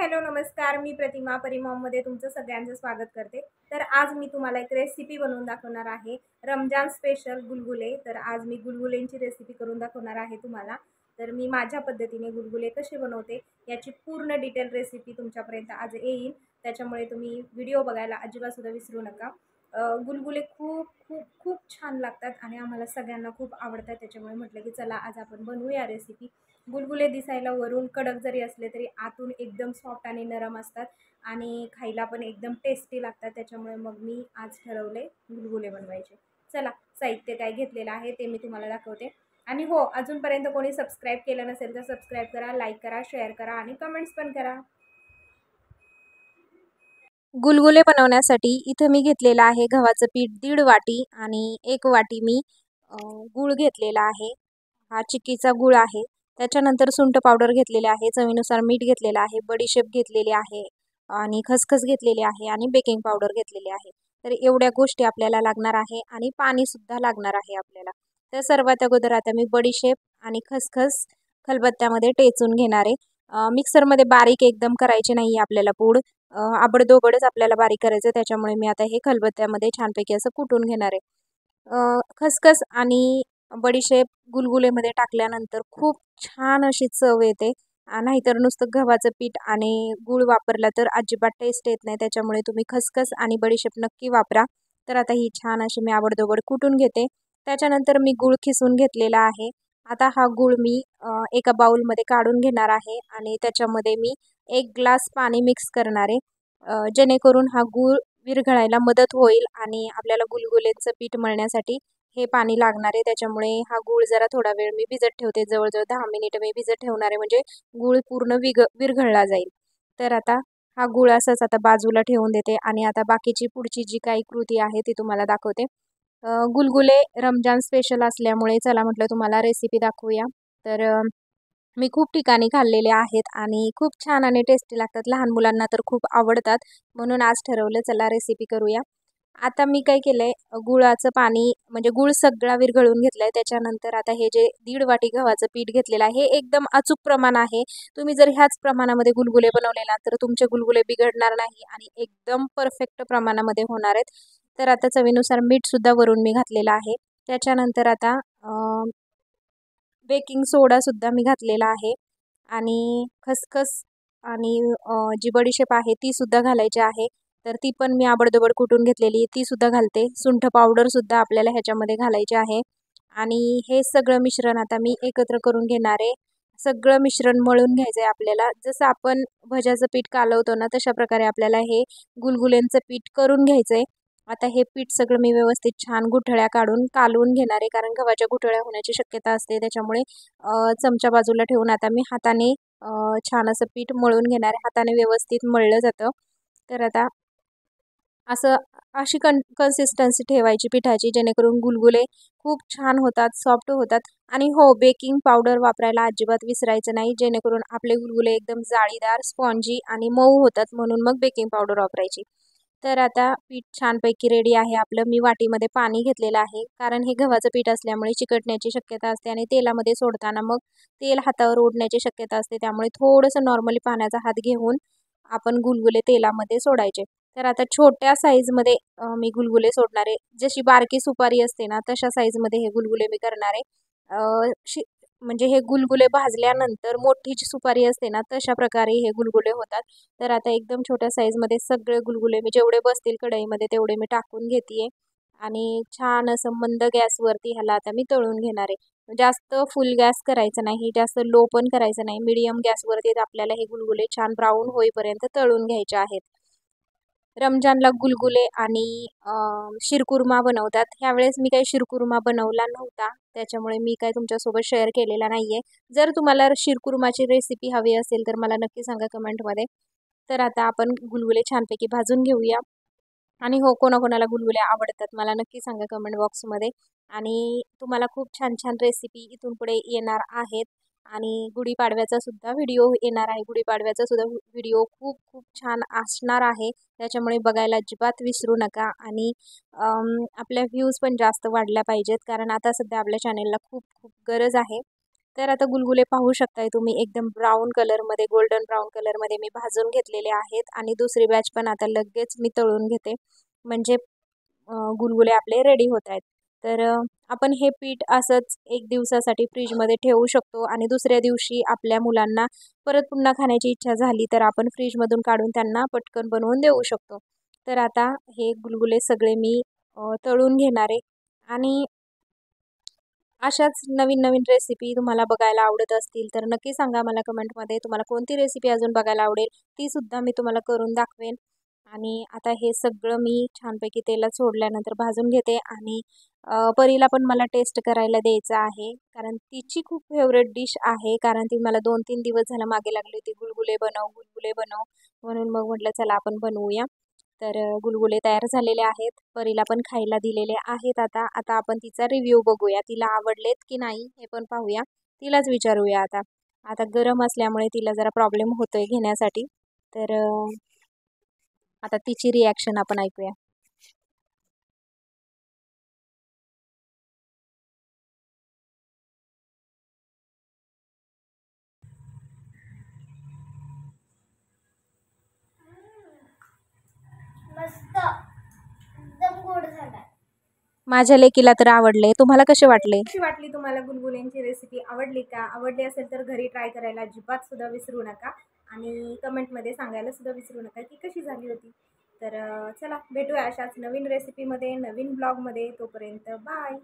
Hello नमस्कार, मी प्रतिमा परिमॉममध्ये तुमचं सगळ्यांचं स्वागत करते। तर आज मी तुम्हाला एक रेसिपी बनवून दाखवणार आहे, रमजान स्पेशल गुलगुले। तर आज मी गुलगुलेंची रेसिपी करून दाखवणार आहे तुम्हाला। तर मी माझ्या पद्धतीने गुलगुले कसे बनवते याची पूर्ण डिटेल रेसिपी तुमच्यापर्यंत आज येईल, त्याच्यामुळे तुम्ही व्हिडिओ बघायला अजिबात सुद्धा विसरू नका। गुलगुले खूप खूप खूप छान लागतात आणि आम्हाला सगळ्यांना खूप आवडतात, त्याच्यामुळे म्हटलं की चला आज आपण बनवूया रेसिपी। गुलगुले दिसायला वरून कडक जरी असले तरी आतून एकदम सॉफ्ट आणि नरम असतात आणि खायला पण एकदम टेस्टी लागतात, त्याच्यामुळे मग मी आज ठरवले गुलगुले बनवायचे। चला साहित्य काय घेतलेलं आहे ते मी तुम्हाला दाखवते। आणि हो, अजूनपर्यंत कोणी सबस्क्राईब केलं नसेल तर सबस्क्राईब करा, लाईक करा, शेअर करा आणि कमेंट्स पण करा। गुलगुले बनवण्यासाठी इथं मी घेतलेलं आहे गव्हाचं पीठ 1.5 वाटी आणि 1 वाटी मी गूळ घेतलेला आहे। हा चिक्कीचा गूळ आहे। त्याच्यानंतर सुंठ पावडर घेतलेले आहे, चवीनुसार मीठ घेतलेलं आहे, बडीशेप घेतलेली आहे आणि खसखस घेतलेली आहे आणि बेकिंग पावडर घेतलेली आहे। तर एवढ्या गोष्टी आपल्याला लागणार आहे आणि पाणी सुद्धा लागणार आहे आपल्याला। तर सर्वात अगोदर आता मी बडीशेप आणि खसखस खलबत्त्यामध्ये टेचून घेणार आहे। मिक्सरमध्ये बारीक एकदम करायची नाही आपल्याला पूड, आबडधोबडच आपल्याला बारीक करायचं, त्याच्यामुळे मी आता हे खलबत्त्यामध्ये छानपैकी असं कुटून घेणार आहे। खसखस आणि बडीशेप गुलगुलेमध्ये टाकल्यानंतर खूप छान अशी चव येते, नाहीतर नुसतं गव्हाचं पीठ आणि गूळ वापरला तर अजिबात टेस्ट येत नाही, त्याच्यामुळे तुम्ही खसखस आणि बडीशेप नक्की वापरा। तर आता ही छान अशी मी आबडधोबड कुटून घेते। त्याच्यानंतर मी गूळ खिसून घेतलेला आहे। आता हा गूळ मी एका बाउलमध्ये काढून घेणार आहे आणि त्याच्यामध्ये मी 1 ग्लास पाणी मिक्स करणार आहे, जेणेकरून हा गूळ विरघळायला मदत होईल आणि आपल्याला गुलगुलेचं पीठ मळण्यासाठी हे पाणी लागणार आहे। त्याच्यामुळे हा गूळ जरा थोडा वेळ मी भिजत ठेवते, जवळजवळ 10 मिनिटं मी भिजत ठेवणार आहे, म्हणजे गूळ पूर्ण विरघळला जाईल। तर आता हा गूळ असाच आता बाजूला ठेवून देते आणि आता बाकीची पुढची जी काही कृती आहे ती तुम्हाला दाखवते। गुलगुले रमजान स्पेशल असल्यामुळे चला म्हटलं तुम्हाला रेसिपी दाखवूया। तर मी खूप ठिकाणी खाल्लेले आहेत आणि खूप छान आणि टेस्टी लागतात, लहान मुलांना तर खूप आवडतात, म्हणून आज ठरवलं चला रेसिपी करूया। आता मी काय केलंय, गुळाचं पाणी म्हणजे गूळ सगळा विरघळून घेतलाय। त्याच्यानंतर आता हे जे 1.5 वाटी गव्हाचं पीठ घेतलेलं आहे हे एकदम अचूक प्रमाण आहे। तुम्ही जर ह्याच प्रमाणामध्ये गुलगुले बनवले ना तर तुमचे गुलगुले बिघडणार नाही आणि एकदम परफेक्ट प्रमाणामध्ये होणार आहेत। तर आता चवीनुसार मीठ सुद्धा वरून मी घातलेलं आहे। त्याच्यानंतर आता बेकिंग सोडा सुद्धा मी घातलेला आहे आणि खसखस आणि जी बडीशेप आहे ती सुद्धा घालायची आहे, तर ती पण मी आबडधोबड कुटून घेतलेली ती सुद्धा घालते। सुंठ पावडर सुद्धा आपल्याला ह्याच्यामध्ये घालायची आहे आणि हे सगळं मिश्रण आता मी एकत्र करून घेणार आहे। सगळं मिश्रण मळून घ्यायचं आहे आपल्याला, जसं आपण भज्याचं पीठ कालवतो ना तशा प्रकारे आपल्याला हे गुलगुल्यांचं पीठ करून घ्यायचं आहे। आता हे पीठ सगळं मी व्यवस्थित छान गुठळ्या काढून कालवून घेणार आहे, कारण गव्हाच्या गुठळ्या होण्याची शक्यता असते, त्याच्यामुळे चमचा बाजूला ठेवून आता मी हाताने छान असं पीठ मळून घेणार आहे। हाताने व्यवस्थित मळलं जातं। तर आता असं अशी कन्सिस्टन्सी ठेवायची पिठाची, जेणेकरून गुलगुले खूप छान होतात, सॉफ्ट होतात। आणि हो, बेकिंग पावडर वापरायला अजिबात विसरायचं नाही, जेणेकरून आपले गुलगुले एकदम जाळीदार, स्पॉन्जी आणि मऊ होतात, म्हणून मग बेकिंग पावडर वापरायची। तर आता पीठ छानपैकी रेडी आहे आपलं। मी वाटीमध्ये पाणी घेतलेलं आहे, कारण हे गव्हाचं पीठ असल्यामुळे चिकटण्याची शक्यता असते आणि तेलामध्ये सोडताना मग तेल हातावर ओढण्याची शक्यता असते, त्यामुळे थोडंसं नॉर्मली पाण्याचा हात घेऊन आपण गुलगुले तेलामध्ये सोडायचे। तर आता छोट्या साईजमध्ये मी गुलगुले सोडणार आहे, जशी बारकी सुपारी असते ना तशा साईजमध्ये हे गुलगुले मी करणार आहे। म्हणजे हे गुलगुले भाजल्यानंतर मोठी जी सुपारी असते ना तशा प्रकारे हे गुलगुले होतात। तर आता एकदम छोट्या साईजमध्ये सगळे गुलगुले मी जेवढे बसतील कढईमध्ये तेवढे मी टाकून घेते आणि छान असं मंद गॅसवरती ह्याला आता मी तळून घेणार आहे। जास्त फुल गॅस करायचं नाही, जास्त लो पण करायचं नाही, मीडियम गॅसवरती आपल्याला हे गुलगुले छान ब्राऊन होईपर्यंत तळून घ्यायचे आहेत। रमजानला गुलगुले आणि शिरकुर्मा बनवतात, ह्यावेळेस मी काही शिरकुर्मा बनवला नव्हता, त्याच्यामुळे मी काय तुमच्यासोबत शेअर केलेला नाही आहे। जर तुम्हाला शिरकुर्माची रेसिपी हवी असेल तर मला नक्की सांगा कमेंटमध्ये। तर आता आपण गुलगुले छानपैकी भाजून घेऊया। आणि हो, कोणाकोणाला गुलगुले आवडतात मला नक्की सांगा कमेंट बॉक्समध्ये। आणि तुम्हाला खूप छान छान रेसिपी इथून पुढे येणार आहेत आणि गुढीपाडव्याचा सुद्धा व्हिडिओ येणार आहे। गुढीपाडव्याचा सुद्धा व्हिडिओ खूप खूप छान असणार आहे, त्याच्यामुळे बघायला अजिबात विसरू नका। आणि आपल्या व्ह्यूज पण जास्त वाढल्या पाहिजेत, कारण आता सध्या आपल्या चॅनेलला खूप खूप गरज आहे। तर आता गुलगुले पाहू शकताय तुम्ही एकदम ब्राऊन कलरमध्ये, गोल्डन ब्राऊन कलरमध्ये मी भाजून घेतलेले आहेत आणि दुसरी बॅच पण आता लगेच मी तळून घेते, म्हणजे गुलगुले आपले रेडी होत आहेत. तर आपण हे पीठ असंच एक दिवसासाठी फ्रीजमध्ये ठेवू शकतो आणि दुसऱ्या दिवशी आपल्या मुलांना परत पुन्हा खाण्याची इच्छा झाली तर आपण फ्रीजमधून काढून त्यांना पटकन बनवून देऊ शकतो. तर आता हे गुलगुले सगळे मी तळून घेणार आहे आणि अशाच नवीन नवीन रेसिपी तुम्हाला बघायला आवडत असतील तर नक्की सांगा मला कमेंटमध्ये, तुम्हाला कोणती रेसिपी अजून बघायला आवडेल तीसुद्धा मी तुम्हाला करून दाखवेन. आणि आता हे सगळं मी छानपैकी तेलात सोडल्यानंतर भाजून घेते आणि परीला पण मला टेस्ट करायला द्यायचं आहे, कारण तिची खूप फेवरेट डिश आहे. कारण ती मला 2-3 दिवस झालं मागे लागली होती, गुलगुले बनव, गुलगुले बनव. म्हणून मग म्हटलं चला आपण बनवूया. तर गुलगुले तयार झालेले आहेत, परीला पण खायला दिलेले आहेत. आता आता आपण तिचा रिव्ह्यू बघूया, तिला आवडलेत की नाही हे पण पाहूया, तिलाच विचारूया. आता आता गरम असल्यामुळे तिला जरा प्रॉब्लेम होतोय घेण्यासाठी. तर आता तिची रिॲक्शन आपण ऐकूया. मस्त, एकदम गोड झाला. माझ्या लेकीला तर आवडले, तुम्हाला कसे वाटले? कशी वाटली तुम्हाला गुलगुल्यांची रेसिपी? आवडली का? आवडली असेल तर घरी ट्राय करायला अजिबात सुद्धा विसरू नका आणि कमेंटमध्ये सांगायला सुद्धा विसरू नका की कशी झाली होती. तर चला भेटूया अशाच नवीन रेसिपीमध्ये, नवीन ब्लॉगमध्ये. तोपर्यंत बाय.